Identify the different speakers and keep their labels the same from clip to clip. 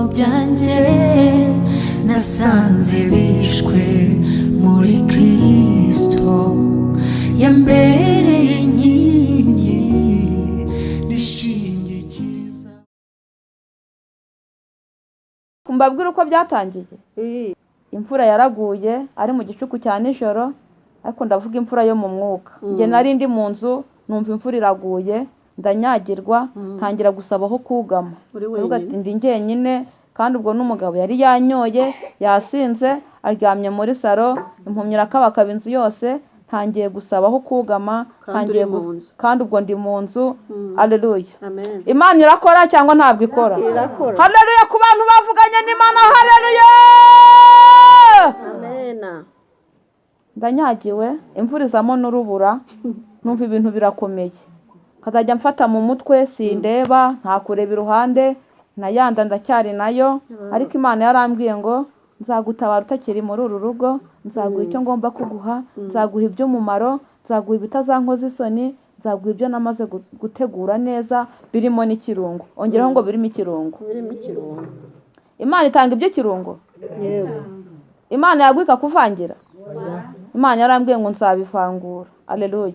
Speaker 1: byanjye nasanze bishwe muri Kristo yambereye inkingi nishingikiriza.
Speaker 2: Mbabwira uko byatangiye. Imfura yaraguye ari mu gicuku cya nijoro, ariko ndavuga imfura yo mu mwuka. Nge nari ndi mu nzu numva imfura iraguye, ndanyagirwa, ntangira gusaba aho kugama. Uvuga ati ndi njyenyine, kandi ubwo n'umugabo yari yanyoye, yasinze, aryamye muri saro, impumyi irakabakaba inzu yose, ntangiye gusaba aho kugama, kandi ubwo ndi mu nzu. Haleluya.
Speaker 3: Amen.
Speaker 2: Imana irakora cyangwa ntabwo ikora?
Speaker 3: Irakora.
Speaker 2: Haleluya ku bantu bavuganye n'Imana. Haleluya.
Speaker 3: Amen.
Speaker 2: Ndanyagiwe, imvura izamo n'urubura, numva ibintu birakomeye. Kazajya mfata mu mutwe, sindeba, nta kureba iruhande, nayanda ndacyari nayo, ariko Imana yarambwiye ngo nzagutabara utakiri muri uru rugo, nzaguha icyo ngomba kuguha, nzaguha iby'umumaro, nzaguha ibitazankoza isoni, nzaguha ibyo namaze gutegura neza birimo n'ikirungo. Ongeraho ngo birimo ikirungo.
Speaker 3: Birimo ikirungo.
Speaker 2: Imana itanga iby'ikirungo.
Speaker 3: Yewe.
Speaker 2: Imana yagwika kuvangira. Imana yarambwiye ngo nzabivangura. Haleluya.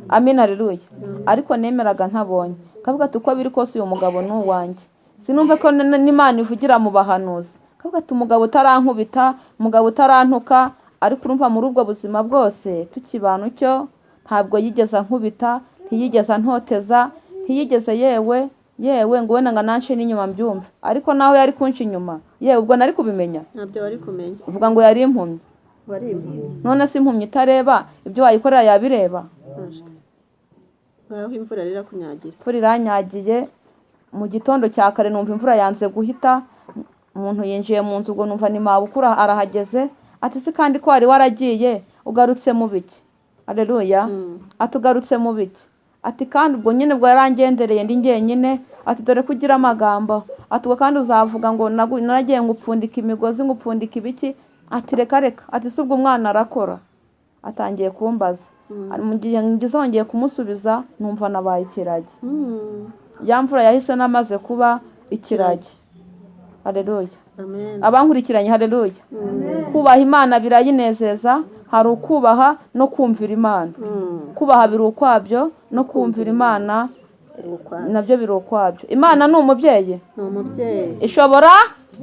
Speaker 2: Amen. Haleluya. Ariko nemeraga ntabonye. Kavuga ati uko biri kose uyu mugabo ni uwanjye. Sinumve ko n'Imana ivugira mu bahanuzi. Kavuga ati umugabo utarankubita, umugabo utarantuka, ariko urumva muri ubwo buzima bwose tukibana cyo ntabwo yigeze nkubita, ntiyigeze ntoteza, ntiyigeze yewe ngo wenda ngananshi n'inyuma mbyumve. Ariko nawe yari kunshi inyuma. Yewe ubwo nari kubimenya.
Speaker 3: Ntabyo wari kumenya.
Speaker 2: Uvuga ngo yari impumyi.
Speaker 3: Wari impumyi.
Speaker 2: None si impumyi itareba, ibyo wayikorera yabireba.
Speaker 3: Ngaho imvura rira kunyagira.
Speaker 2: Imvura iranyagiye, mu gitondo cya kare numva imvura yanze guhita, umuntu yinjiye mu nzu, ubwo numva ni mabukura arahageze, ati si kandi ko wari waragiye ugarutse mu biki. Haleluya. Atugarutse mu biki. Ati kandi ubwo nyine bwo yarangendereye ndi njyenyine, ati dore kugira amagambo, ati ubwo kandi uzavuga ngo naragiye ngupfundika imigozi, ngupfundika ibiki. Ati reka, ati si ubwo umwana arakora. Atangiye kumbaza. Mu gihe ngizongeye kumusubiza numva nabaye ikiragi. Ya mvura yahise namaze kuba ikiragi. Haleluya.
Speaker 3: Amen.
Speaker 2: Abankurikiranye. Haleluya. Kubaha Imana birayinezeza, hari ukubaha no kumvira Imana. Kubaha biri ukwabyo no kumvira Imana nabyo biri ukwabyo. Imana ni umubyeyi.
Speaker 3: Ni umubyeyi.
Speaker 2: Ishobora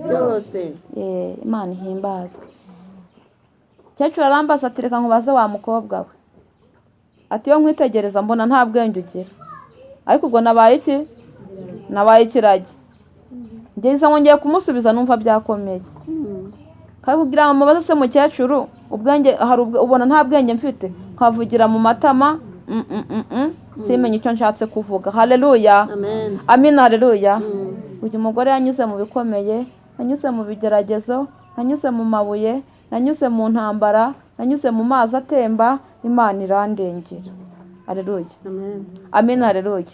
Speaker 3: byose.
Speaker 2: Imana ihimbazwe. Cyecuru arambaza ati reka nkubaze wa mukobwa we. Ati yo nkwitegereza mbona nta bwenge ugira. Ariko ubwo nabaye iki? Nabaye ikiragi. Ngeze ngongeye kumusubiza numva byakomeye. Kandi kugira ngo mubaze se mukecuru ubwenge hari ubona nta bwenge mfite, nkavugira mu matama simenye icyo nshatse kuvuga. Haleluya.
Speaker 3: Amen.
Speaker 2: Amen. Haleluya. Uyu mugore yanyuze mu bikomeye, yanyuze mu bigeragezo, yanyuze mu mabuye, yanyuze mu ntambara, yanyuze mu mazi atemba, Imana irandengera. Haleluya.
Speaker 3: Amen.
Speaker 2: Amen. Haleluya.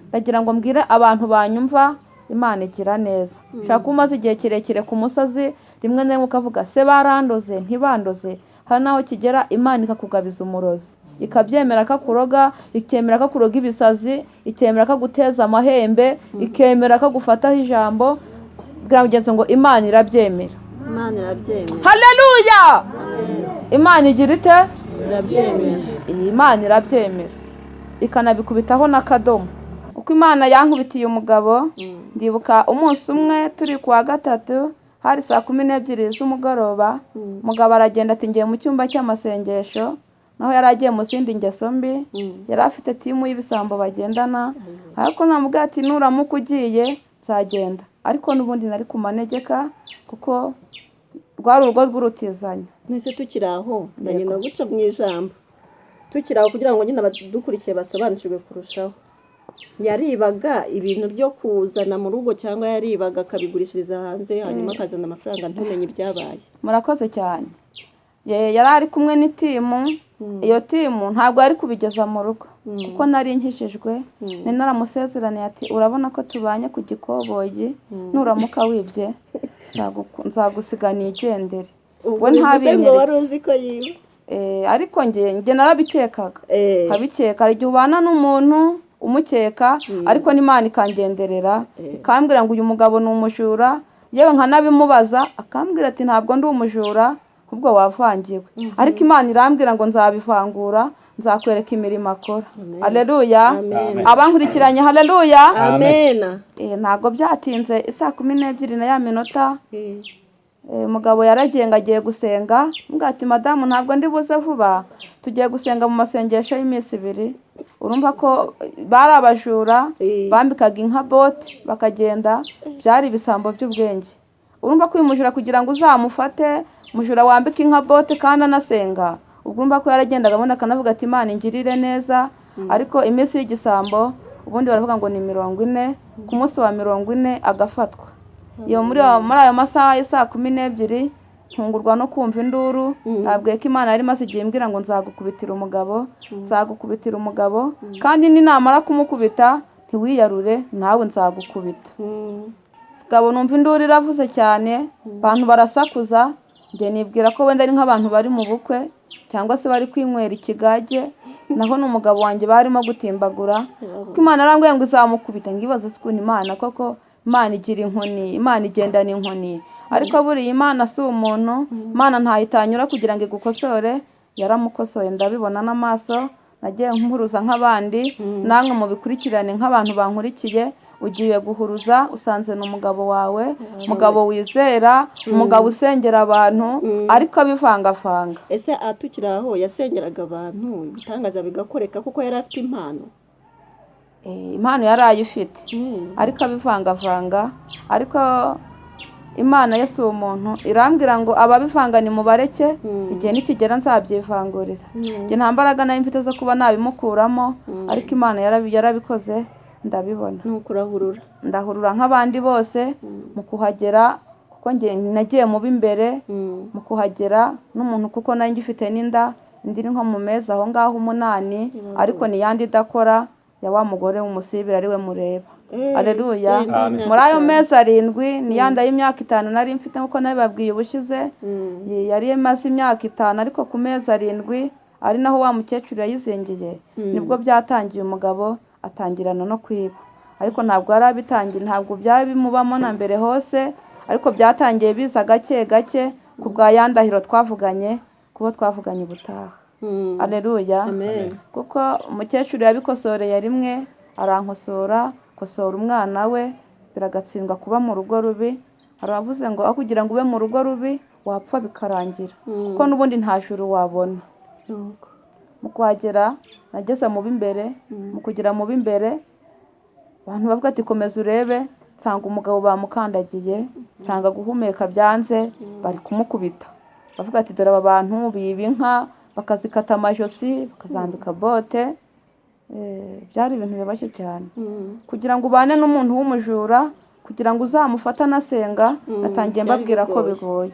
Speaker 2: Ndagira ngo mbwire abantu banyumva, Imana igira neza. Shaka umaze igihe kirekire ku musozi, rimwe na rimwe ukavuga se barandoze ntibandoze, hari naho kigera Imana ikakugabiza umurozi, ikabyemera ko kuroga, ikemera ko kuroga ibisazi, ikemera ko guteza amahembe, ikemera ko gufataho ijambo. Bwira mugenzi ngo Imana irabyemera.
Speaker 3: Imana irabyemera.
Speaker 2: Haleluya. Imana igira ite?
Speaker 3: Irabyemera.
Speaker 2: Imana irabyemera, ikanabikubitaho n'akadomo. Uko Imana yankubitiye umugabo, ndibuka umunsi umwe turi kuwa gatatu, hari saa 12 z'umugoroba, umugabo aragenda ati ngiye mu cyumba cy'amasengesho, naho yaragiye mu zindi ngeso mbi, yari afite timu y'ibisambo bagendana, ariko namubwira ati nuramuka ugiye nzagenda. Ariko n'ubundi nari ku manegeka kuko rwari urugo rw'urutizanya.
Speaker 3: Nese tukiraho ndagenda guca mu ijambo. Tukiraho kugira ngo nyine abadukurikiye basobanukirwe kurushaho. Yaribaga ibintu byo kuzana mu rugo cyangwa yaribaga akabigurishiriza hanze hanyuma akazana amafaranga ntumenye ibyabaye.
Speaker 2: Murakoze cyane. Yari ari kumwe n'itimu, iyo timu ntabwo ari kubigeza mu rugo kuko nari nkishijwe. Ni naramusezeraniye ati urabona ko tubanye ku gikoboyi, nuramuka wibye nzagusigana igendere.
Speaker 3: We ntabinyeretse ngo wari uzi ko yiba.
Speaker 2: Ariko nge narabikekaga. Kabikeka igihe ubana n'umuntu umukeka, ariko n'Imana ikangenderera ikambwira ngo uyu mugabo ni umujura, yewe nkanabimubaza akambwira ati ntabwo ndi umujura ahubwo wavangiwe, ariko Imana irambwira ngo nzabivangura, nzakwereka imirimo akora. Haleluya.
Speaker 3: Amen.
Speaker 2: Abankurikiranye haleluya.
Speaker 3: Amen.
Speaker 2: Ntabwo byatinze, isaa 12 na ya minota
Speaker 3: Eh,
Speaker 2: umugabo yaragiye ngo agiye gusenga, mbwa ati madamu ntabwo ndi buze vuba, tugiye gusenga mu masengesho y'iminsi 2. Urumva ko bari abajura, bambikaga inka bote bakagenda, byari ibisambo by'ubwenge. Urumva ko uyu mujura kugira ngo uzamufate, mujura wambika inka bote kandi anasenga, urumva ko yaragendaga abona akanavuga ati Imana ingirire neza, ariko iminsi y'igisambo ubundi baravuga ngo ni 40, ku munsi wa 40 agafatwa. Iyo muri ayo masaha y'isa 12 ntungurwa no kumva induru, nabwiye ko Imana yari maze igihe imbwira ngo nzagukubitira umugabo, nzagukubitira umugabo, kandi ninamara kumukubita ntiwiyarure nawe nzagukubita. Gabo numva induru iravuze cyane, abantu barasakuza, njye nibwira ko wenda ari nk'abantu bari mu bukwe cyangwa se bari kwinywera ikigage, naho n'umugabo wanjye barimo gutimbagura, ko Imana arambwiye ngo izamukubita. Ngibaza sikuntu Imana koko, Imana igira inkoni, Imana igendana inkoni, ariko buriya Imana si umuntu, Imana ntayitanyura kugira ngo igukosore. Yaramukosoye ndabibona n'amaso, nagiye nkuruza nk'abandi, namwe mubikurikirane nk'abantu bankurikiye. Ugiye guhuruza usanze n'umugabo wawe, umugabo wizera, umugabo usengera abantu, ariko abivangavanga.
Speaker 3: ese atukiri aho yasengeraga abantu ibitangaza bigakoreka kuko yari afite impano?
Speaker 2: Impano yari ayifite, ariko abivangavanga. Ariko Imana yo si umuntu, irambwira ngo ababivanga ni mubareke, igihe nikigera nzabyivangurira. Njye nta mbaraga nari mfite zo kuba nabimukuramo, ariko Imana yarabikoze ndabibona.
Speaker 3: Nukurahurura
Speaker 2: Ndahurura nk'abandi bose mu kuhagera, kuko njye nagiye mu b'imbere mu kuhagera n'umuntu, kuko nari ngifite n'inda, indi nko mu mezi aho ngaho 8, ariko ni yandi idakora ya wa mugore w'umusibira ari we mureba. Haleluya. Muri ayo mezi 7 ni yanda y'imyaka 5 nari mfite, kuko nabibabwiye ubushize, yari imaze imyaka 5, ariko ku mezi 7 ari naho wa mukecuru yayizingiye, nibwo byatangiye umugabo atangirana no kwiba. Ariko ntabwo yari abitangiye, ntabwo byari bimubamo na mbere hose, ariko byatangiye biza gake gake ku bwa yandahiro twavuganye, kubo twavuganye ubutaha. Haleluya.
Speaker 3: Amen.
Speaker 2: Kuko umukecuru yabikosoreye rimwe, arankosora, kosora umwana we, biragatsindwa kuba mu rugo rubi. Aravuze ngo aho kugira ngo ube mu rugo rubi wapfa bikarangira, kuko n'ubundi nta juru wabona. Mu kuhagera nageze mu b'imbere, mu kugira mu b'imbere abantu bavuga ati komeza urebe, nsanga umugabo bamukandagiye, nsanga guhumeka byanze, bari kumukubita. Bavuga ati dore aba bantu biba inka bakazikata amajosi, bakazambika bote. Byari ibintu bibabaje cyane. Kugira ngo ubane n'umuntu w'umujura, kugira ngo uzamufata anasenga, natangiye mbabwira ko bigoye,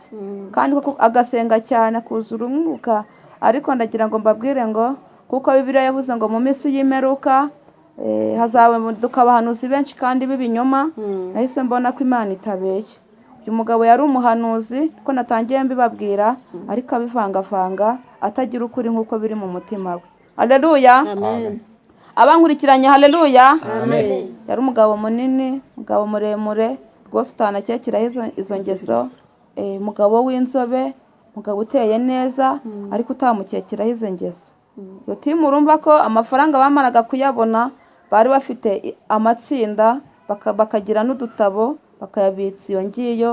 Speaker 2: kandi koko agasenga cyane akuzura umwuka. Ariko ndagira ngo mbabwire ngo kuko Bibiliya yavuze ngo mu minsi y'imperuka hazaduka abahanuzi benshi kandi b'ibinyoma, nahise mbona ko Imana itabeshya. Uyu mugabo yari umuhanuzi, ko natangiye mbibabwira, ariko abivangavanga, atagira ukuri nk'uko biri mu mutima we. Haleluya.
Speaker 3: Amen.
Speaker 2: Abankurikiranye haleluya.
Speaker 3: Amen.
Speaker 2: Yari umugabo munini, umugabo muremure rwose utanakekeraho izo ngeso, umugabo w'inzobe, umugabo uteye neza, ariko utamukekeraho izo ngeso. Iyo timu urumva ko amafaranga bamaraga kuyabona, bari bafite amatsinda, bakagira n'udutabo bakayabitsa iyo ngiyo.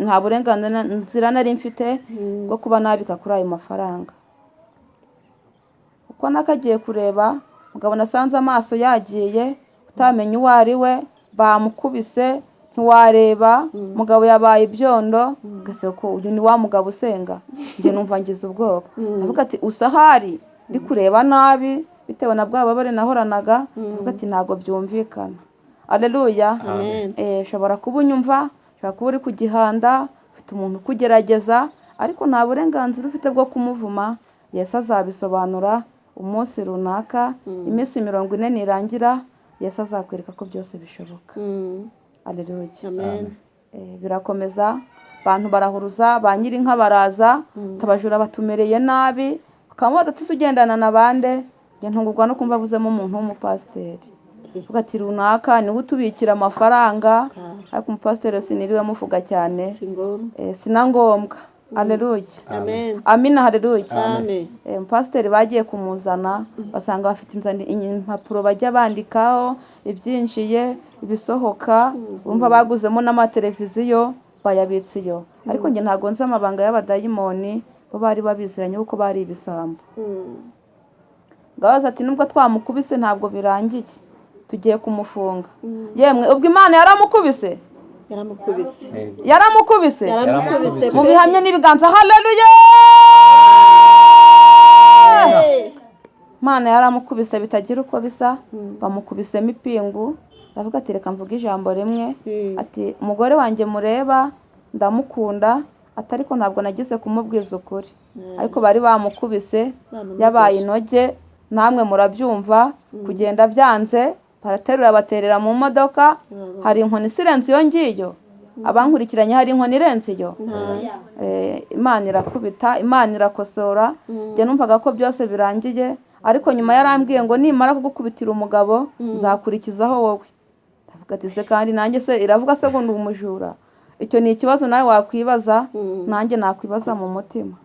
Speaker 2: Nta burenganzira nari mfite bwo kuba nabika kuri ayo mafaranga. Uko nakagiye kureba, mugabo nasanze amaso yagiye, utamenya uwo ari we, bamukubise ntiwareba, mugabo yabaye ibyondo, gase ko uyu ni wa mugabo usenga. Njye numva ngize ubwoba, ndavuga ati usahari ndi kureba nabi bitewe na bwa babare nahoranaga, ndavuga ati ntago byumvikana. Haleluya. Shobora kuba unyumva, shobora kuba uri ku gihanda, ufite umuntu kugerageza, ariko nta burenganzira ufite bwo kumuvuma. Yesu azabisobanura umunsi runaka, iminsi 40 nirangira, Yesu azakwereka ko byose bishoboka. Haleluya.
Speaker 3: Amen.
Speaker 2: Birakomeza, abantu barahuruza, ba nyiri inka baraza, tabajura batumereye nabi, bakaba badatse ugendana nabande. Njye ntungurwa no kumva avuzemo umuntu w'umupasiteri, uvuga ati runaka niwe utubikira amafaranga, ariko umupasiteri siniriwe muvuga cyane
Speaker 3: si ngombwa.
Speaker 2: sina ngombwa. Haleluya.
Speaker 3: Amen.
Speaker 2: Amina, haleluya.
Speaker 3: Amen.
Speaker 2: Umupasiteri bagiye kumuzana basanga bafite impapuro bajya bandikaho ibyinjiye ibisohoka, bumva baguzemo n'amateleviziyo bayabitse iyo. Ariko njye ntabwo nzi amabanga y'abadayimoni, bo bari babiziranye kuko bari ibisambo. Gabaza ati nubwo twamukubise ntabwo birangiye, tugiye kumufunga. Yemwe ubwo Imana yaramukubise, yaramukubise mu bihamye n'ibiganza. Haleluya. Imana yaramukubise bitagira uko bisa, bamukubisemo ipingu. Ndavuga ati reka mvuge ijambo rimwe, ati umugore wanjye mureba ndamukunda, atariko ntabwo nagize kumubwiza ukuri, ariko bari bamukubise yabaye inoge. Namwe murabyumva, kugenda byanze baraterura baterera mu modoka. Hari inkoni sirenze iyo ngiyo, abankurikiranye hari inkoni irenze iyo. Imana irakubita, Imana irakosora. Njye numvaga ko byose birangiye, ariko nyuma yarambwiye ngo nimara kugukubitira umugabo nzakurikizaho wowe. Ndavuga ati se kandi nanjye se iravuga se ngo ndi umujura? Icyo ni ikibazo nawe wakwibaza, nanjye nakwibaza mu mutima.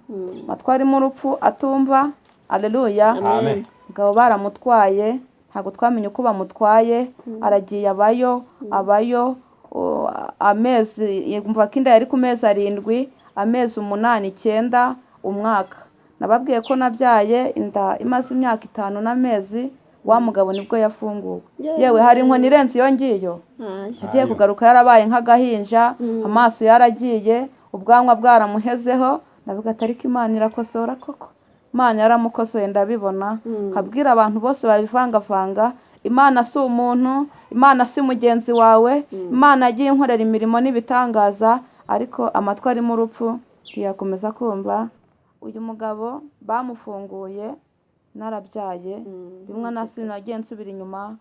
Speaker 2: Matwarimo urupfu atumva. Haleluya.
Speaker 4: Amen.
Speaker 2: Ngabo baramutwaye, ntabwo twamenye uko bamutwaye. Aragiye abayo amezi, yumva ko inda yari ku mezi 7, amezi 8, 9, umwaka. Nababwiye ko nabyaye inda imaze imyaka 5 n'amezi, wa mugabo nibwo yafunguwe. Yewe hari inkoni irenze iyo ngiyo. Agiye kugaruka yarabaye nk'agahinja, amaso yaragiye, ubwanwa bwaramuhezeho. Ndavuga ati ariko Imana irakosora koko. Imana yaramukosoye ndabibona. Kabwira abantu bose babivangavanga, Imana si umuntu, Imana si mugenzi wawe. Imana yagiye inkorera imirimo n'ibitangaza, ariko amatwi arimo urupfu ntiyakomeza kumva. Uyu mugabo bamufunguye narabyaye, bimwe nagiye nsubira inyuma.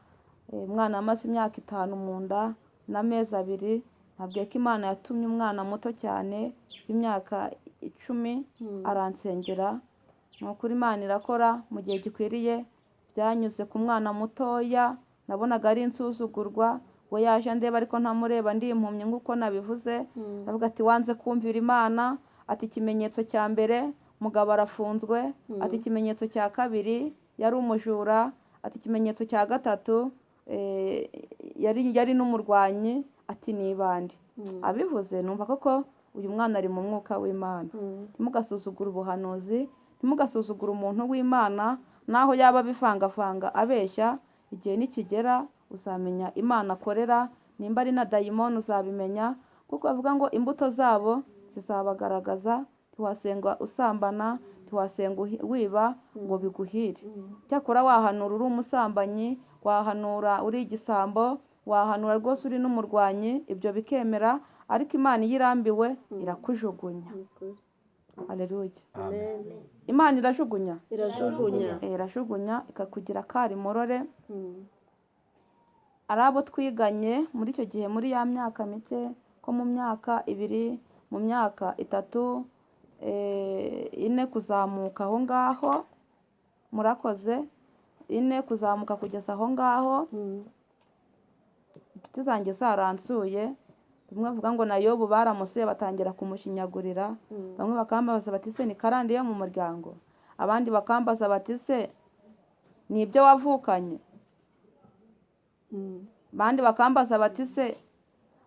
Speaker 2: Umwana amaze imyaka 5 mu nda n'amezi 2. Nabwiye ko Imana yatumye umwana muto cyane w'imyaka 10 aransengera. Nukuri Imana irakora mu gihe gikwiriye. Byanyuze ku mwana mutoya, nabonaga ari insuzugurwa. We yaje ndeba ariko ntamureba, ndi impumyi nk'uko nabivuze. Ndavuga ati wanze kumvira Imana. Ati ikimenyetso cya mbere mugabo arafunzwe. Ati ikimenyetso cya kabiri yari umujura. Ati ikimenyetso cya gatatu yari n'umurwanyi. Ati nibande. Abivuze numva koko uyu mwana ari mu mwuka w'Imana. Ntimugasuzugura ubuhanuzi, ntimugasuzugura umuntu w'Imana, naho yaba bivangavanga abeshya. Igihe nikigera uzamenya Imana akorera, nimba ari na dayimoni uzabimenya, kuko bavuga ngo imbuto zabo zizabagaragaza. Ntiwasenga usambana, ntiwasenga wiba ngo biguhire. Cyakora wahanura uri umusambanyi, wahanura uri igisambo, wahanura rwose uri n'umurwanyi, ibyo bikemera, ariko Imana iyo irambiwe irakujugunya. Haleluya. Imana irajugunya, irajugunya ikakugira kari morore. Ari abo twiganye muri icyo gihe, muri ya myaka mike, ko mu myaka 2, mu myaka 3, 4 kuzamuka aho ngaho, murakoze, 4 kuzamuka kugeza aho ngaho. Inshuti zanjye zaransuye. Bamwe bavuga ngo na Yobu baramusuye batangira kumushinyagurira. Bamwe bakambaza bati se ni karande yo mu muryango. Abandi bakambaza bati se ni ibyo wavukanye. Bandi bakambaza bati se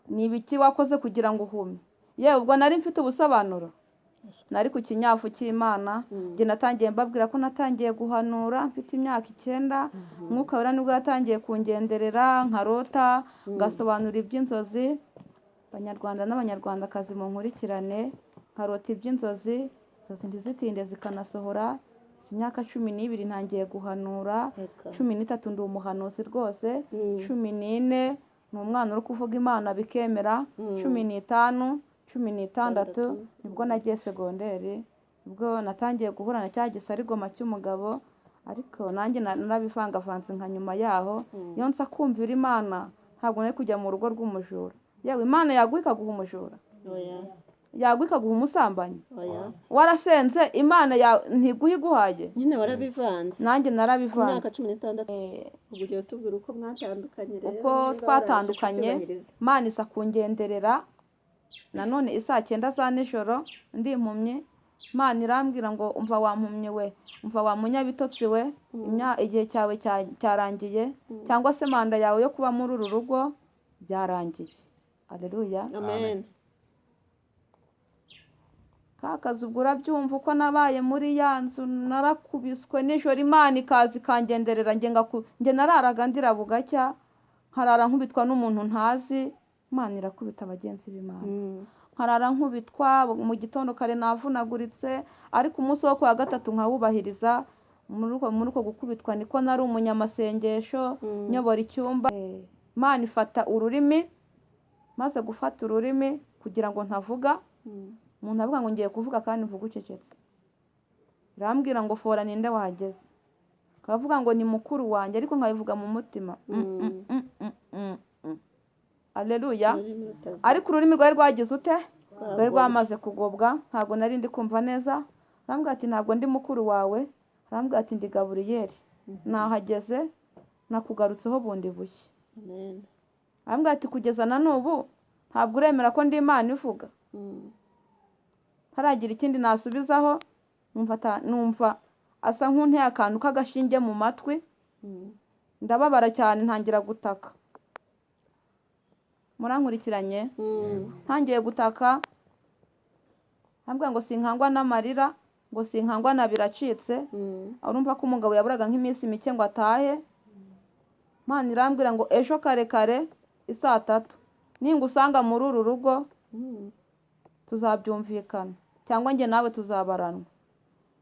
Speaker 2: ni ibiki wakoze kugira ngo uhume. Yewe ubwo nari mfite ubusobanuro, nari ku kinyafu cy'Imana. Njye natangiye mbabwira ko natangiye guhanura mfite imyaka 9. Mwuka wera nibwo yatangiye kungenderera, nkarota, ngasobanura iby'inzozi. Abanyarwanda n'abanyarwandakazi mu nkurikirane, nkarota iby'inzozi, inzozi ntizitinde zikanasohora. Imyaka 12 ntangiye guhanura, 13 ndi umuhanuzi rwose, 14 ni umwana uri kuvuga Imana bikemera, 15, 16 nibwo nagiye segonderi. Ubwo natangiye guhura na cya gisarigoma cy'umugabo, ariko nanjye narabivangavanze nka nyuma yaho. Iyo nsa kumvira Imana ntabwo nari kujya mu rugo rw'umujura. Yewe Imana yaguha ikaguha umujura? yagwa ikaguha umusambanyi?
Speaker 3: oya
Speaker 2: Warasenze Imana ntiguha iguhaye?
Speaker 3: nyine warabivanze
Speaker 2: Nanjye
Speaker 3: ku
Speaker 2: narabivanze.
Speaker 3: myaka 16 ubwo ugiye tubwira uko mwatandukanye rero
Speaker 2: Uko
Speaker 3: niba
Speaker 2: twatandukanye
Speaker 3: waraje kubyubahiriza.
Speaker 2: Imana isa kungenderera nanone isaa 9 za nijoro ndi impumyi. Imana irambwira ngo umva wampumye we, umva wa munyabitotsi we, igihe cyawe cyarangiye, cyangwa se manda yawe yo kuba muri uru rugo byarangiye. Haleluya.
Speaker 3: amen
Speaker 2: Ka kazi ubwo urabyumva uko nabaye muri ya nzu, narakubiswe nijoro, Imana ikaza ikangenderera, njye nararaga ndira bugacya, nkarara nkubitwa n'umuntu ntazi. Imana irakubita abagenzi b'Imana. Nkarara nkubitwa mu gitondo kare navunaguritse, ariko umunsi wo kuwa gatatu nkawubahiriza. Muri uko gukubitwa niko nari umunyamasengesho nyobora icyumba. Imana ifata ururimi, maze gufata ururimi kugira ngo ntavuga. Umuntu avuga ngo ngiye kuvuga kandi mvuga ucecetse. Irambwira ngo fora ninde wahageze. Kavuga ngo ni mukuru wanjye, ariko nkabivuga mu mutima. Haleluya. Ariko ururimi rwari rwagize ute? Rwari rwamaze kugobwa, ntabwo nari ndi kumva neza. Arambwira ati ntabwo ndi mukuru wawe. Arambwira ati ndi Gaburiyeli. Nahageze nakugarutseho bundi bushya.
Speaker 3: amen
Speaker 2: Arambwira ati kugeza na n'ubu ntabwo uremera ko ndi Imana ivuga. Haragira ikindi nasubizaho, numva asa nk'unteye akantu k'agashinge mu matwi. Ndababara cyane ntangira gutaka. Murankurikiranye? Ntangiye gutaka. Arambwira ngo sinkangwa n'amarira, ngo sinkangwa na biracitse. Urumva ko umugabo yaburaga nk'iminsi mike ngo atahe. Imana irambwira ngo ejo kare kare isaa 3 ningusanga muri uru rugo tuzabyumvikana, cyangwa njye nawe tuzabaranwa.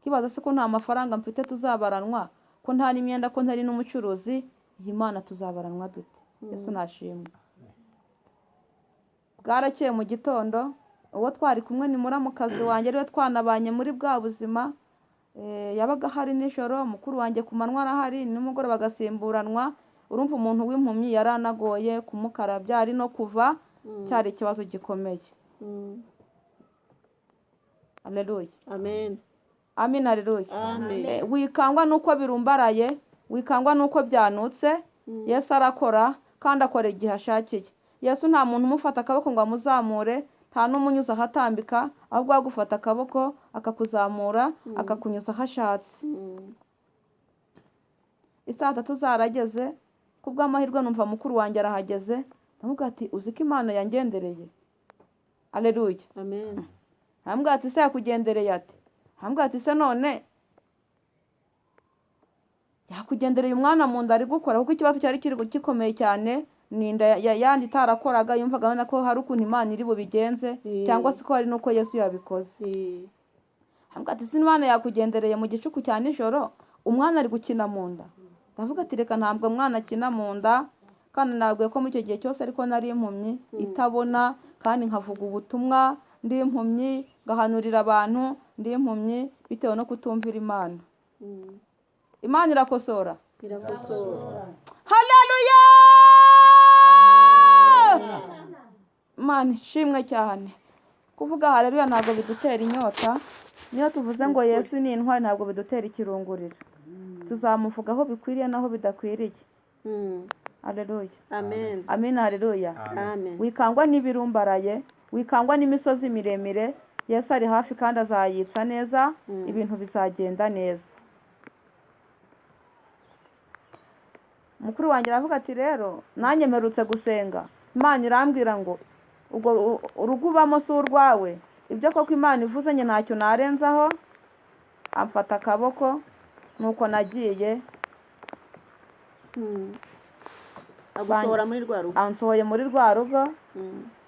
Speaker 2: Kibaza se ko nta mafaranga mfite tuzabaranwa, ko nta n'imyenda, ko ntari n'umucuruzi, iyi Mana tuzabaranwa dute? Yesu nashimwe. Bwarakeye mu gitondo, uwo twari kumwe ni muramukazi wanjye, ariwe twanabanye muri bwa buzima. Yabaga hari nijoro, mukuru wanjye ku manywa arahari, nimugoroba bagasimburanwa. Urumva umuntu w'impumyi yaranagoye kumukarabya, ari no kuva cyari ikibazo gikomeye. Haleluya.
Speaker 3: amen
Speaker 2: Amen. Haleluya.
Speaker 3: Amen.
Speaker 2: Wikangwa nuko birumbaraye, wikangwa nuko byanutse. Yesu arakora kandi akora igihe ashakiye. Yesu nta muntu umufata akaboko ngo amuzamure, nta n'umunyuza ahatambika, ahubwo agufata akaboko akakuzamura, akakunyuza aho ashatse. Isaa 3 zarageze, kubw'amahirwe numva mukuru wanjye arahageze. Ndamubwira ati uzi ko Imana yangendereye? Haleluya.
Speaker 3: amen
Speaker 2: Arambwira ati se yakugendereye ate? Arambwira ati se none yakugendereye umwana mu nda ari gukora, kuko ikibazo cyari gikomeye cyane. Ninda yandi itarakoraga, yumvaga abona ko hari ukuntu Imana iri bubigenze, cyangwa se ko hari nuko Yesu yabikoze. Arambwira ati se Imana yakugendereye mu gicuku cya nijoro, umwana ari gukina mu nda? Ndavuga ati reka ntabwo umwana akina mu nda, kandi nabwiye ko muri icyo gihe cyose ariko nari impumyi itabona, kandi nkavuga ubutumwa ndi impumyi, ngahanurira abantu ndi impumyi, bitewe no kutumvira Imana. Imana irakosora. Haleluya. Imana ishimwe cyane. Kuvuga haleluya ntabwo bidutera inyota, niyo tuvuze ngo Yesu ni intwari ntabwo bidutera ikirunguriro. Tuzamuvuga aho bikwiriye naho bidakwiriye. Haleluya.
Speaker 3: amen
Speaker 2: Amen. Haleluya.
Speaker 3: amen
Speaker 2: Wikangwa n'ibirumbaraye, wikangwa n'imisozi miremire. Yesu ari hafi kandi azayitsa neza, ibintu bizagenda neza. Mukuru wanjye aravuga ati rero nanjye mperutse gusenga, Imana irambwira ngo ubwo urugo ubamo si urwawe, ibyo koko Imana ivuze njye ntacyo narenzaho. Amfata akaboko, nuko nagiye.
Speaker 3: agusohora muri rwa rugo.
Speaker 2: Ansohoye muri rwa rugo,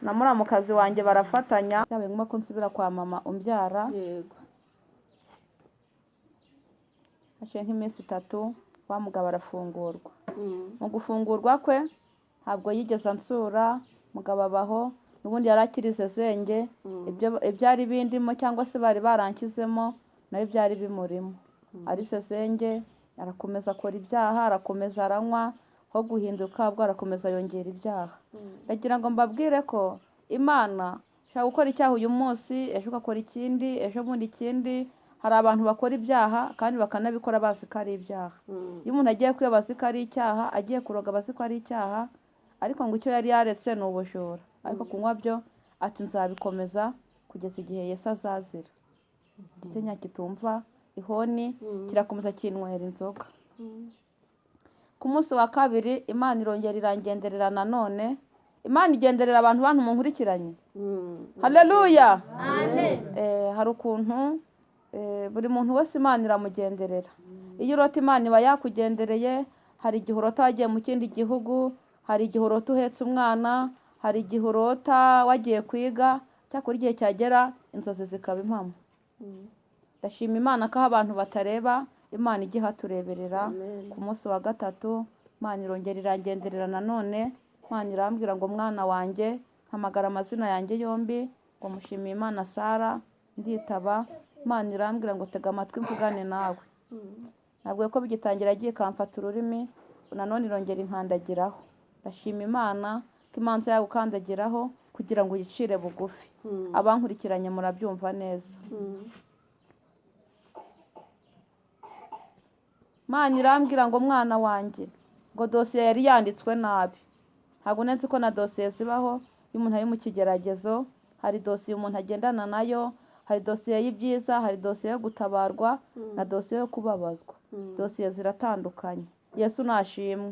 Speaker 2: na muramukazi wanjye barafatanya. Byabaye ngombwa ko nsubira kwa mama umbyara.
Speaker 3: yego
Speaker 2: Hashize nk'iminsi 3 wa mugabo arafungurwa. Mu gufungurwa kwe ntabwo yigeze ansura. Mugabo abaho n'ubundi yarakirize zenge, ibyari bindimo cyangwa se bari barankizemo nayo byari bimurimo. Ari sezenge, arakomeza akora ibyaha, arakomeza aranywa, ho guhinduka bwo arakomeza yongera ibyaha. Ndagira ngo mbabwire ko Imana ushobora gukora icyaha uyu munsi ejo ugakora ikindi ejo bundi ikindi. Hari abantu bakora ibyaha kandi bakanabikora bazi ko ari ibyaha. Iyo umuntu agiye kwiba azi ko ari icyaha, agiye kuroga azi ko ari icyaha, ariko ngo icyo yari yaretse ni ubujura, ariko kunywa byo ati nzabikomeza kugeza igihe Yesu azazira. Igikenya kitumva ihoni kirakomeza kinywera inzoga. Ku munsi wa kabiri Imana irongera irangenderera nanone. Imana igenderera abantu munkurikiranye. Haleluya. Hari ukuntu buri muntu wese Imana iramugenderera. Iyo urota Imana iba yakugendereye. Hari igihe urota wagiye mu kindi gihugu, hari igihe urota uhetse umwana, hari igihe urota wagiye kwiga, cyakora igihe cyagera inzozi zikaba impamo. Ndashima Imana ko aho abantu batareba Imana ijya ihatureberera. Ku munsi wa gatatu Imana irongera irangenderera nanone. Imana irambwira ngo mwana wanjye, mpamagara amazina yanjye yombi, ngo mushimiye Imana Sara, nditaba. Imana irambwira ngo tega amatwi mvugane nawe. Ntabwo ko bigitangira agiye kamfata ururimi, nanone irongera inkandagiraho. Ndashima Imana ko imanza yawe ukandagiraho kugira ngo uyicire bugufi. Abankurikiranye murabyumva neza. Imana irambwira ngo mwana wanjye, ngo dosiye yari yanditswe nabi. Ntabwo nzi ko na dosiye zibaho iyo umuntu ari mu kigeragezo. Hari dosiye umuntu agendana nayo, hari dosiye y'ibyiza, hari dosiye yo gutabarwa na dosiye yo kubabazwa. Dosiye ziratandukanye. Yesu nashimwe.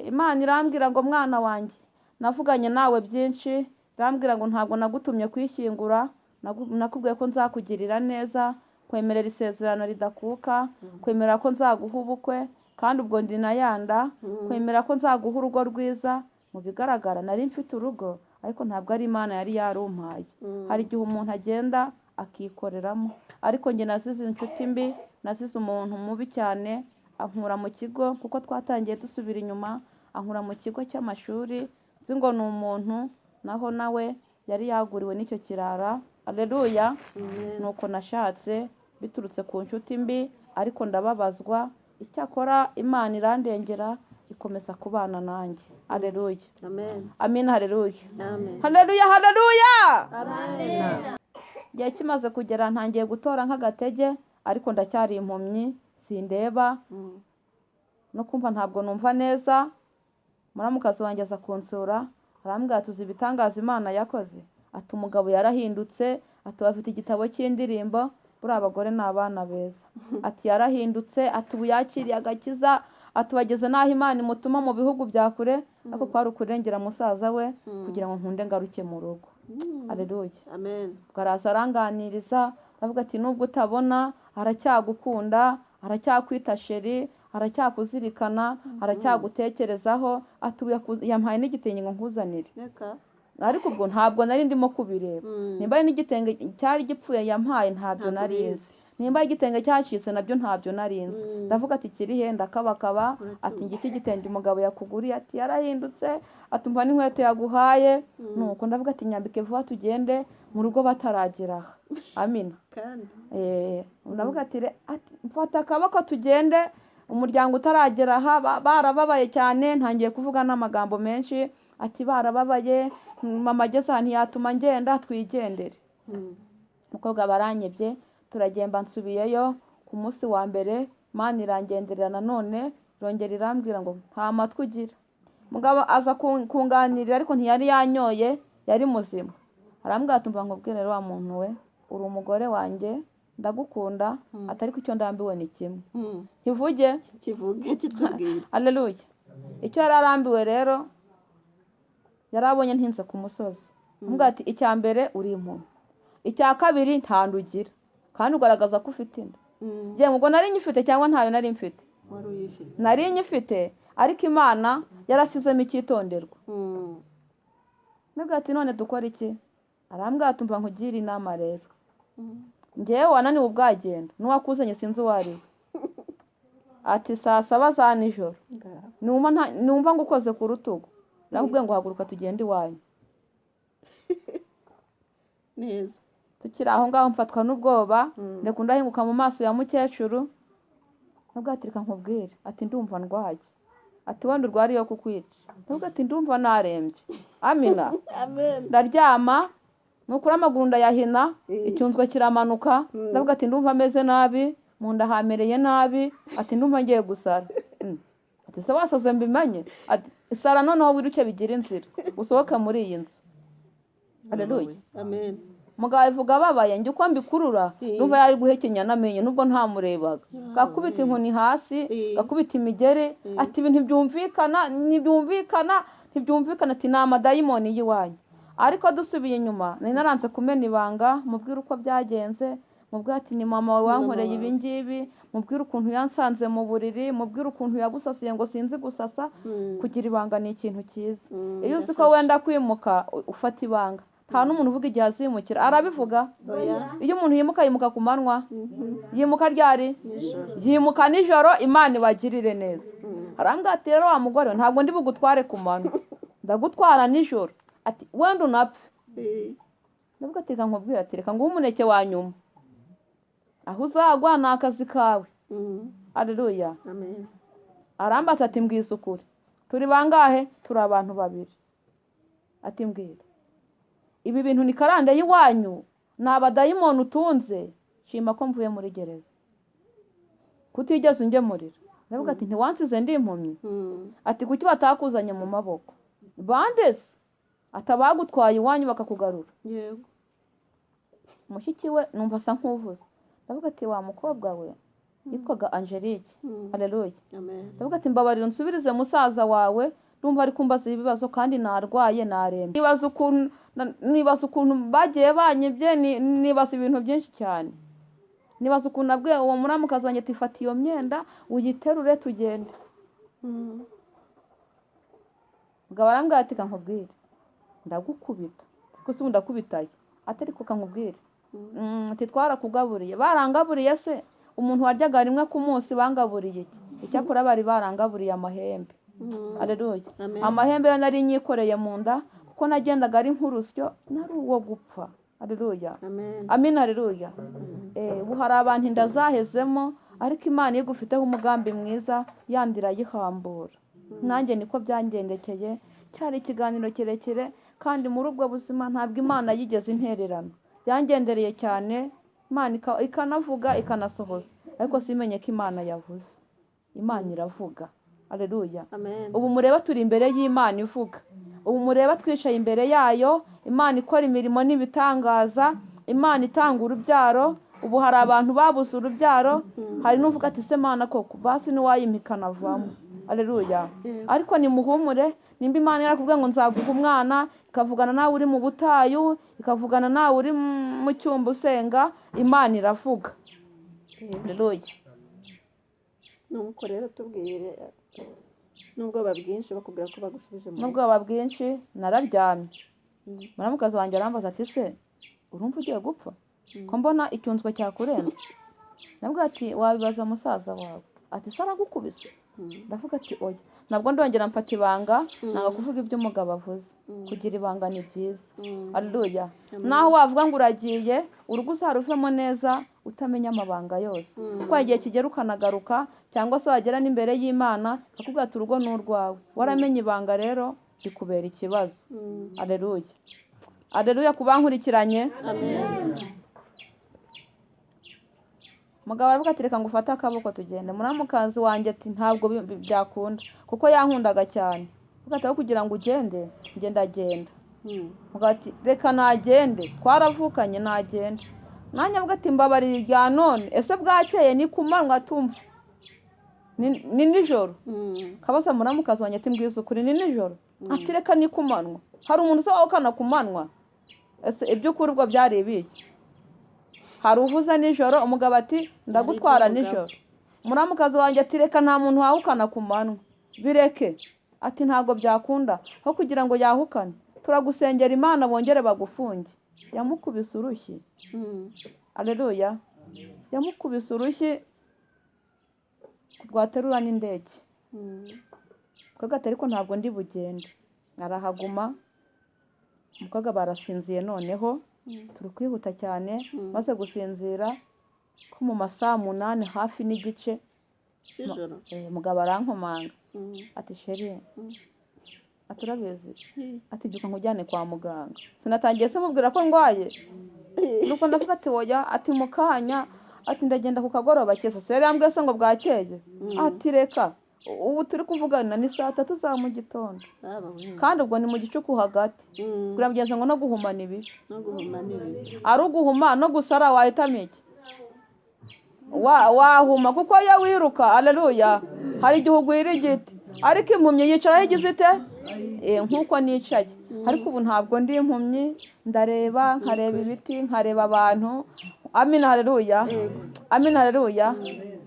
Speaker 2: Imana irambwira ngo mwana wanjye, navuganye nawe byinshi. Irambwira ngo ntabwo nagutumye kwishyingura, nakubwiye ko nzakugirira neza, kwemerera isezerano ridakuka, kwemera ko nzaguha ubukwe kandi ubwo ndi nayanda, kwemera ko nzaguha urugo rwiza. Mu bigaragara nari mfite urugo, ariko ntabwo ari Imana yari yarumpaye. Hari igihe umuntu agenda akikoreramo, ariko njye nasize inshuti mbi, nasize umuntu mubi cyane, ankura mu kigo kuko twatangiye dusubira inyuma, ankura mu kigo cy'amashuri, nzi ngo ni umuntu, naho nawe yari yaguriwe n'icyo kirara. Haleluya. Nuko nashatse biturutse ku nshuti mbi, ariko ndababazwa. Icyakora Imana irandengera, ikomeza kubana nanjye. Haleluya. Amen. Haleluya. Haleluya. Haleluya. Igihe kimaze kugera ntangiye gutora nk'agatege, ariko ndacyari impumyi, sindeba no kumva ntabwo numva neza. Muramukazi wanjye aza kunsura, arambwira tuzi ibitangaza Imana yakoze. Ati umugabo yarahindutse, ati bafite igitabo cy'indirimbo, buri abagore ni abana beza. Ati yarahindutse, ati ubu yakiriye agakiza, ati bageze n'aho Imana imutuma mu bihugu bya kure, ariko kwari ukurengera musaza we kugira ngo nkunde ngaruke mu rugo. Haleluya. Bwaraza aranganiriza, aravuga ati nubwo utabona aracyagukunda, aracyakwita sheri, aracyakuzirikana, aracyagutekerezaho. Ati yampaye n'igitenge ngo nkuzanire. Ariko ubwo ntabwo nari ndimo kubireba. Nimba n'igitenge cyari gipfuye yampaye ntabyo narinzi. Nimba igitenge cyacitse nabyo ntabyo narinzi. Ndavuga ati kiri he? Ndakabakaba. Ati ngiki igitenge umugabo yakuguriye. Ati yarahindutse. Atumva n'inkweto yaguhaye. Nuko ndavuga ati nyambike vuba tugende mu rugo bataragera. Amina. Ndavuga ati mfata akaboko tugende, umuryango utaragera aha. Barababaye cyane, ntangiye kuvuga n'amagambo menshi. Ati barababaye, mama ageze ahantu yatuma ngenda, twigendere. Umukobwa baranyebye, turagenda nsubiyeyo. Ku munsi wa mbere Imana irangenderera nanone, irongera irambwira ngo nta matwi ugira. Mugabo aza kunganirira, ariko ntiyari yanyoye, yari muzima. Arambwira ati mva nkubwire wa muntu we, uri umugore wanjye, ndagukunda, atari ko icyo ndambiwe ni kimwe. Kivuge
Speaker 3: kitubwire.
Speaker 2: Haleluya. Icyo yari arambiwe rero, yarabonye ntinze ku musozi. Ambwira ati icya mbere uri impumyi, icya kabiri nta ndugira, kandi ugaragaza ko ufite inda. Ngiye ngo nari nyifite cyangwa ntayo nari mfite? Nari nyifite, ariko Imana yarashyizemo icyitonderwa. Mbwira ati none dukora iki? Arambwira ati mva nkugire inama rero. Ngewe wananiwe ubwagenda, n'uwakuzanye sinzi uwo ari we. Ati saa 7 za nijoro numva ngo ukoze ku rutugu, nakubwiye ngo haguruka tugende iwanyu.
Speaker 3: Neza.
Speaker 2: Tukiri aho ngaho mfatwa n'ubwoba, ndeka ndahinguka mu maso ya mukecuru. Nubwo ati reka nkubwire, ati ndumva ndwaye. ati wenda urwariye kukwica. Ndavuga ati ndumva narembye. Amina.
Speaker 3: amen
Speaker 2: Ndaryama nukuri amaguru ndayahina, icyunzwe kiramanuka. Ndavuga ati ndumva ameze nabi, mu nda hamereye nabi, ati ndumva ngiye gusara. Ati se wasaze mbimenye? Ati sara noneho wiruke bigira inzira usohoke muri iyi nzu. Haleluya.
Speaker 3: amen
Speaker 2: Mugabo avuga ababaye njye uko mbikurura ndumva yari guhekenya namenye nubwo ntamurebaga. Gakubita inkoni hasi, gakubita imigere, ati ibintu ntibyumvikana ati ni amadayimoni y'iwanyu. Ariko dusubiye inyuma nari naranze kumena ibanga, mubwira uko byagenze, mubwira ati ni mama wawe wankoreye ibi ngibi, mubwira ukuntu yansanze mu buriri, mubwira ukuntu yagusasiye ngo sinzi gusasa. Kugira ibanga ni ikintu cyiza. Iyo uzi ko wenda kwimuka ufata ibanga, nta n'umuntu uvuga igihe azimukira, arabivuga. Iyo umuntu yimuka ku manywa, yimuka ryari? Yimuka nijoro, Imana ibagirire neza. Arambwira ati rero wa mugore ntabwo ndi bugutware ku manywa, ndagutwara nijoro. Ati wenda unapfe. Ndavuga ati nkubwira ati reka nguhe umuneke wa nyuma, aho uzagwa ni akazi kawe. Haleluya.
Speaker 3: amen
Speaker 2: Arambaza ati mbwisa ukuri, turi bangahe? Turi abantu 2. Ati mbwira, ibi bintu ni karande y'iwanyu, ni abadayimoni utunze? Shima ko mvuye muri gereza, kutigeze ungemurira. Ndavuga ati ntiwansize ndi impumyi? Ati kuki batakuzanye mu maboko? Bande se? Atabagutwaye iwanyu bakakugarura?
Speaker 3: yego
Speaker 2: Mushiki we numva asa nk'uvuze. Ndavuga ati wa mukobwa we yitwaga Angelique. Haleluya.
Speaker 3: amen
Speaker 2: Ndavuga ati mbabarira unsubirize musaza wawe, ndumva ari kumbaza ibibazo kandi narwaye narembye. Nibaza ukuntu bagiye banyibye, nibaza ibintu byinshi cyane. Nibaza ukuntu nabwiye uwo muramukazi wanjye ati fata iyo myenda uyiterure tugende. Mugabo arambwira ati kankubwire, ndagukubita. Kuko se ndakubitaye? Ati ariko kankubwire, ati twarakugaburiye. Barangaburiye se? Umuntu waryaga rimwe ku munsi bangaburiye iki? Icyakora bari barangaburiye amahembe. Haleluya. Amahembe yo nari nyikoreye mu nda, kuko nagendaga ari nk'urusyo, nari uwo gupfa. Haleluya. Amina. Haleluya. Ubu hari abantu inda zahezemo, ariko Imana iyo igufiteho umugambi mwiza yandira yihambura. Nanjye niko byangendekeye, cyari ikiganiro kirekire, kandi muri ubwo buzima ntabwo Imana yigeze intererana. Byangendereye cyane, Imana ikanavuga ikanasohoza, ariko simenye ko Imana yavuze. Imana iravuga. Haleluya. Ubu mureba turi imbere y'Imana ivuga. Ubu mureba twicaye imbere yayo, Imana ikora imirimo n'ibitangaza, Imana itanga urubyaro. Ubu hari abantu babuze urubyaro, hari n'uvuga ati se Mana koko basi niwayimikana avamo. Haleluya. Ariko nimuhumure, nimba Imana yarakubwiye ngo nzaguha umwana, ikavugana nawe uri mu butayu, ikavugana nawe uri mu cyumba usenga, Imana iravuga. Haleluya.
Speaker 3: nuko rero tubwire n'ubwoba bwinshi bakubwira ko bagushubije mu
Speaker 2: N'ubwoba bwinshi nararyamye. Muramukazi wanjye arambaza ati se urumva ugiye gupfa? Ko mbona icyunzwe cyakurenze. Nabwo ati wabibaza musaza wawe. Ati se aragukubise? Ndavuga ati oya. Nabwo ndongera mfata ibanga, nanga kuvuga ibyo umugabo avuze. Kugira ibanga ni byiza. Haleluya. Naho wavuga ngo uragiye, urugo uzaruvemo neza utamenya amabanga yose. Kuko igihe kigera ukanagaruka, cyangwa se wagera n'imbere y'Imana akakubwira ati urugo ni urwawe. Waramenye ibanga rero bikubera ikibazo. Haleluya. Haleluya kubankurikiranye. Mugabo aravuga ati reka ngufate akaboko tugende. Muramukazi wanjye ati ntabwo byakunda, kuko yankundaga cyane. Avuga ati aho kugira ngo ugende, ndagenda. Mugabo ati reka nagende, twaravukanye nagende. Nanjye avuga ati mbabarira irya none, ese bwakeye ni ku manywa tumva? Ni nijoro. Kabasa muramukazi wanjye ati mbwiza ukuri ni nijoro? Ati reka ni ku manywa. Hari umuntu se wawukana ku manywa? Ese iby'ukuri ubwo byari ibihe? Hari uvuze nijoro, umugabo ati ndagutwara nijoro. Muramukazi wanjye ati reka nta muntu wahukana ku manywa, bireke. Ati ntago byakunda, aho kugira ngo yahukane turagusengera Imana bongere bagufunge. Yamukubise urushyi. Haleluya. Yamukubise urushyi rwaterura n'indege. Kaga ariko ntabwo ndi bugende. Arahaguma. Umukobwa barasinziye noneho, turi kwihuta cyane, maze gusinzira ko mu masaha 8 hafi n'igice
Speaker 3: z'ijoro.
Speaker 2: Mugabo arankomanga. ati sheri ati urabizi
Speaker 3: Mm.
Speaker 2: ati byuka nkujyane kwa muganga sinatangiye se mubwira ko ndwaye nuko ndavuga ati woya ati mu kanya ati ndagenda ku kagoroba keza se yari yambwiye se ngo bwakeye ati reka ubu turi kuvugana ni saa 3 za mu gitondo kandi ubwo ni mu gicuku hagati kugira mugenzi ngo no guhumana ibi
Speaker 3: no guhuma n'ibibi.
Speaker 2: ari uguhuma no gusara wahitamo iki wahuma kuko iyo wiruka aleluya hari igihe ugwira igiti ariko impumyi yicaraho igize ite nk'uko nicaye ariko ubu ntabwo ndi impumyi ndareba nkareba ibiti nkareba abantu amina haleluya amina haleluya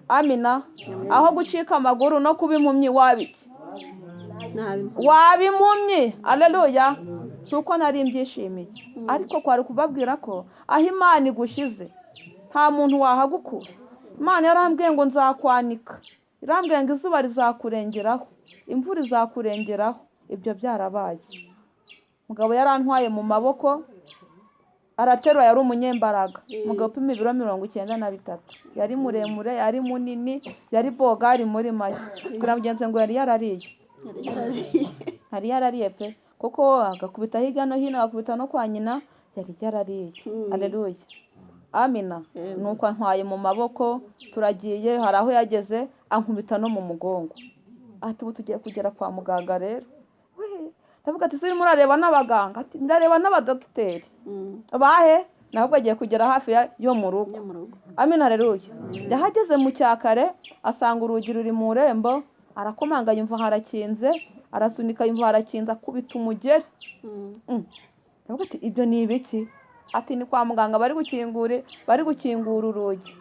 Speaker 2: amina aho gucika amaguru no kuba impumyi wabiki waba impumyi aleluya si uko nari mbyishimiye ariko kwari kubabwira ko aho imana igushize nta muntu wahagukura imana yarambwiye ngo nzakwanika irambwiye ngo izuba rizakurengeraho imvura izakurengeraho ibyo byarabaye umugabo yarantwaye mu maboko araterura yari umunyembaraga umugabo upima ibiro 93 yari muremure yari munini yari bogari muri make kugira mugenzi ngo yari yarariye pe kuko agakubita hirya no hino agakubita no kwa nyina yari yarariye aleluya amina nuko antwaye mu maboko turagiye hari aho yageze ankubita no mu mugongo ati ubu tugiye kugera kwa muganga rero ndavuga ati siri murareba n'abaganga ati ndareba n'abadokiteri bahe nabwo agiye kugera hafi yo mu rugo amina haleluya yahageze mu cyakare asanga urugi ruri mu rembo arakomanga yumva harakinze arasunika yumva harakinze akubita umugeri ndavuga ati ibyo ni ibiki ati ni kwa muganga bari gukingura urugi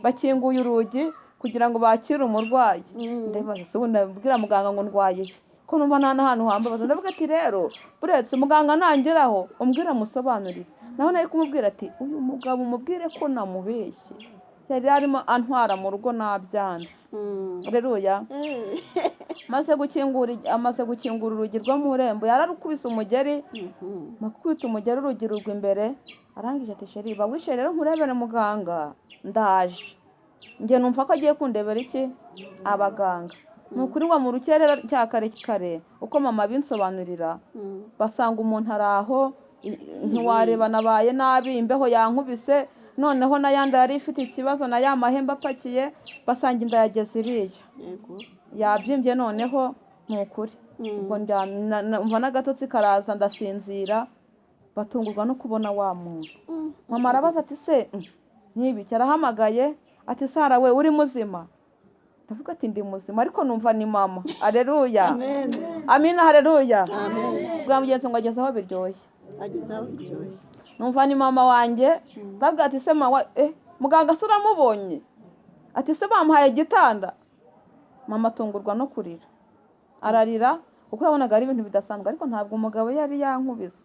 Speaker 2: bakinguye urugi kugira ngo bakire umurwayi ndabaza se ubundi ndabwira muganga ngo ndwaye ko numva nta n'ahantu hambabaza ndavuga ati rero buretse muganga nangeraho umbwira musobanurire naho nari kumubwira ati uyu mugabo umubwire ko namubeshye yari arimo antwara mu rugo nabyanze haleluya amaze gukingura urugi rwo mu rembo yararukubise umugeri makubita umugeri urugi rugwa imbere arangije ati sheri bawishe rero nkurebere muganga ndaje njye numva ko agiye kundebera iki abaganga nukuri wa mu rukerera cya kare uko mama binsobanurira basanga umuntu araho ntiwareba nabaye nabi imbeho yankubise noneho nayandi yari ifite ikibazo na ya mahembe apakiye basanga inda yageze iriya yabyimbye noneho nukuri ubwo mva n'agatotsi karaza ndasinzira batungurwa no kubona wa muntu mama arabaza ati se nk'ibiki arahamagaye ati Sara we uri muzima ndavuga ati ndi muzima ariko numva ni mama haleluya amina haleluya bwa mugenzi ngo ageze aho biryoshye numva ni mama wanjye ndavuga ati se mama muganga se uramubonye ati se bamuhaye igitanda mama atungurwa no kurira ararira kuko yabonaga ari ibintu bidasanzwe ariko ntabwo umugabo yari yankubise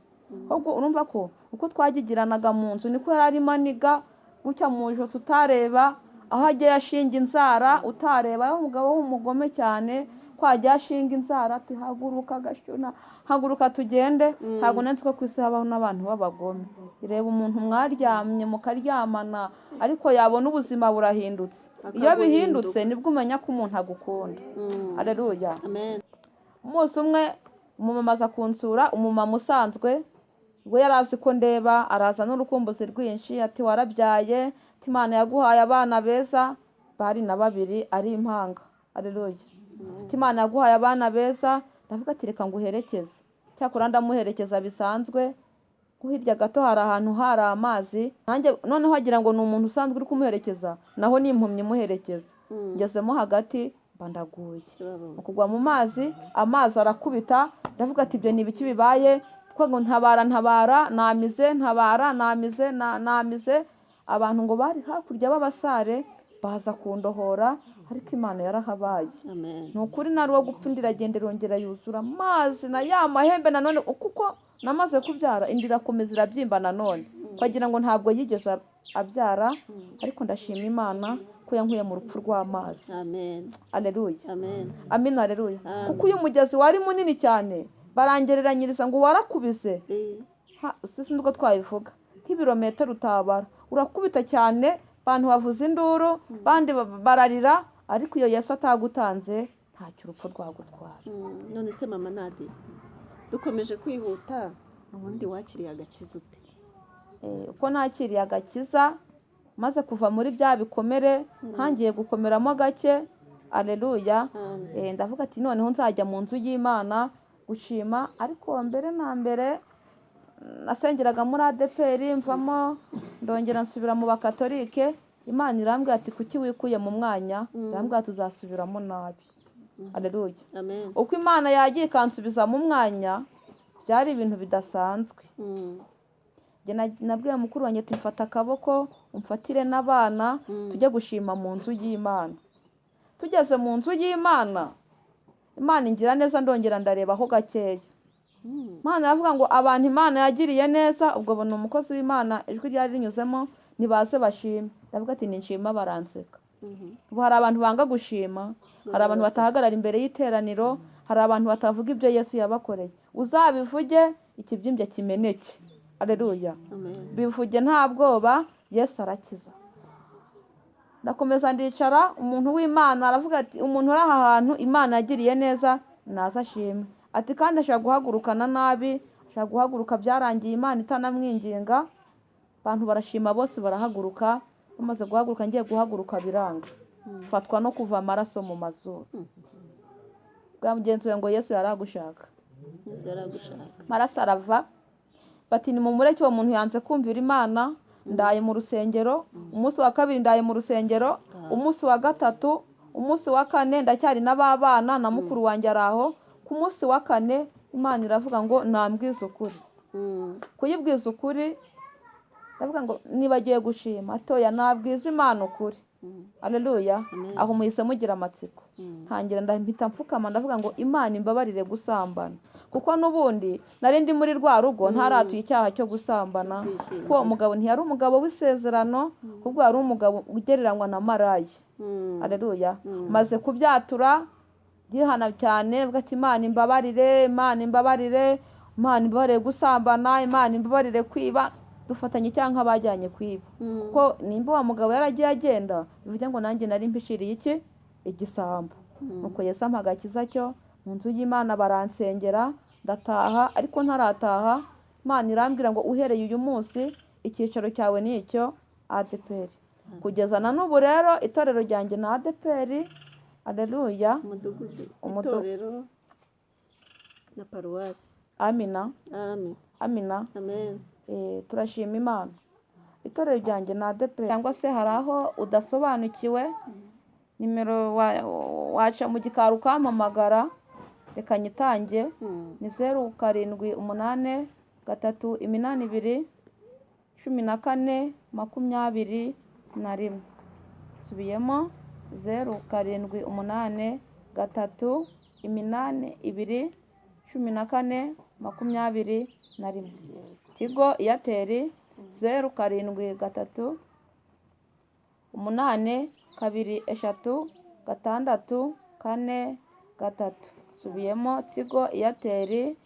Speaker 2: ahubwo urumva ko uko twagigiranaga mu nzu niko yari arimo aniga gutya mu ijosi utareba aho agiye yashinga inzara utareba aho umugabo w'umugome cyane ko agiye ashinga inzara ati haguruka gashuna haguruka tugende ntabwo nzi ko ku isi habaho n'abantu b'abagome reba umuntu mwaryamye mukaryamana ariko yabona ubuzima burahindutse iyo bihindutse nibwo umenya ko umuntu agukunda haleluya umunsi umwe umumama aza kunsura umumama usanzwe ubwo yari azi ko ndeba araza n'urukumbuzi rwinshi ati warabyaye Imana yaguhaye abana beza bari na babiri ari impanga haleluya Imana yaguhaye abana beza ndavuga ati reka nguherekeze cyakora ndamuherekeza bisanzwe hirya gato hari ahantu hari amazi nanjye noneho agira ngo ni umuntu usanzwe uri kumuherekeza naho ni impumyi muherekeza ngezemo hagati bandaguye kugwa mu mazi amazi arakubita ndavuga ati ibyo ni ibiki bibaye ngo ntabara namize abantu ngo bari hakurya b'abasare baza kundohora ariko Imana yarahabaye ni ukuri nari wo gupfa ndiragenda irongera yuzura amazi na ya mahembe nanone kuko namaze kubyara indi irakomeza irabyimba nanone kwagira ngo ntabwo yigeze abyara ariko ndashima Imana ko yankuye mu rupfu rw'amazi haleluya amina haleluya kuko uyu mugezi wari munini cyane barangereranyiriza ngo warakubise sisi nubwo twabivuga nk'ibirometero utabara urakubita cyane abantu bavuza induru bandi bararira ariko iyo Yesu atagutanze ntacyo urupfu rwagutwara.
Speaker 3: none se mama Nadi dukomeje kwihuta ubundi wakiriye agakiza ute?
Speaker 2: Uko nakiriye agakiza maze kuva muri bya bikomere ntangiye gukomeramo gake, aleluya, ndavuga ati noneho nzajya mu nzu y'Imana gushima. ariko mbere na mbere nasengeraga muri ADEPR mvamo ndongera nsubira mu bakatolike. Imana irambwira ati kuki wikuye mu mwanya, irambwira tuzasubiramo nabi. Aleluya.
Speaker 3: Amen.
Speaker 2: Uko Imana yagiye ikansubiza mu mwanya byari ibintu bidasanzwe. Nabwiye mukuru wanjye ati mfata akaboko umfatire n'abana tujye gushima mu nzu y'Imana. Tugeze mu nzu y'Imana, Imana ingira neza, ndongera ndarebaho gakeya. Imana yavuga ngo abantu Imana yagiriye neza, ubwo bona umukozi w'Imana ijwi ryari rinyuzemo, nibaze bashime. Ndavuga ati ninshima baranseka. Ubu hari abantu banga gushima, hari abantu batahagarara imbere y'iteraniro, hari abantu batavuga ibyo Yesu yabakoreye. Uzabivuge ikibyimbye kimeneke. Aleluya. Bivuge nta bwoba, Yesu arakiza. Ndakomeza ndicara, umuntu w'Imana aravuga ati umuntu uri aha hantu Imana yagiriye neza naza ashime. Ati kandi ashaka guhagurukana nabi, ashaka guhaguruka byarangiye Imana itanamwinginga. Abantu barashima bose barahaguruka. Bamaze guhaguruka ngiye guhaguruka biranga. Fatwa no kuva amaraso mu mazuru. Bwa mugenzi we ngo Yesu yaragushaka.
Speaker 3: Yesu yaragushaka.
Speaker 2: Maraso arava. Bati ni mu mureke uwo muntu yanze kumvira Imana. Ndaye mu rusengero, umunsi wa kabiri ndaye mu rusengero, umunsi wa gatatu, umunsi wa kane ndacyari n'ababana na mukuru wanjye araho. Ku munsi wa kane Imana iravuga ngo nambwize ukuri. Kuyibwiza ukuri ndavuga ngo nibagiye gushima, atoya nabwiza Imana ukuri. Aleluya. Aho muhise mugira amatsiko. Ntangira ndahita mfukama ndavuga ngo Imana imbabarire gusambana. Kuko n'ubundi nari ndi muri rwa rugo ntaratuye icyaha cyo gusambana. Kuko umugabo ntiyari umugabo w'isezerano, ahubwo yari umugabo ugereranywa na maraya. Aleluya. Maze kubyatura gihana cyane, avuga ati Imana imbabarire, Imana imbabarire, Imana imbabarire gusambana, Imana imbabarire kwiba. Dufatanye cyangwa abajyanye kwiba. Kuko nimba wa mugabo yaragiye agenda, bivuze ngo nanjye nari mbishiriye iki igisambo. Nuko Yesu ampa agakiza cyo mu nzu y'Imana baransengera ndataha. Ariko ntarataha Imana irambwira ngo uhereye uyu munsi icyicaro cyawe ni icyo ADEPR. Kugeza na n'ubu rero itorero ryanjye na ADEPR. Aleluya.
Speaker 3: Umudugudu, itorero na paruwasi.
Speaker 2: Amina.
Speaker 3: Amen.
Speaker 2: Amina.
Speaker 3: Amen.
Speaker 2: Turashima Imana. Itorero ryanjye na ADEPR. Cyangwa se hari aho udasobanukiwe, nimero waca mu gikari ukampamagara, reka nyitange, ni 0783 382 14 21. Subiyemo 0783 382 14 21. Tigo Airtel 0783 8 2 3 6 4 3. Subiyemo Tigo Airtel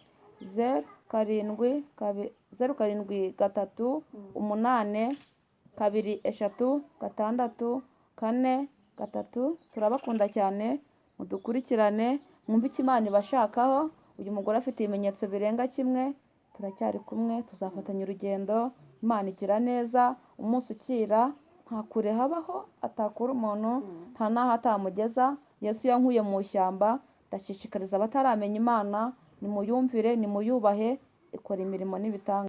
Speaker 2: 07 3 8 2 3 6 4 3. Turabakunda cyane, mudukurikirane mwumve icyo Imana ibashakaho. Uyu mugore afite ibimenyetso birenga kimwe, turacyari kumwe, tuzafatanya urugendo. Imana igira neza, umunsi ukira nta kure habaho atakura umuntu, nta n'aho atamugeza. Yesu yankuye mu ishyamba. Ndashishikariza abataramenya Imana, nimuyumvire, nimuyubahe, ikora imirimo n'ibitanga.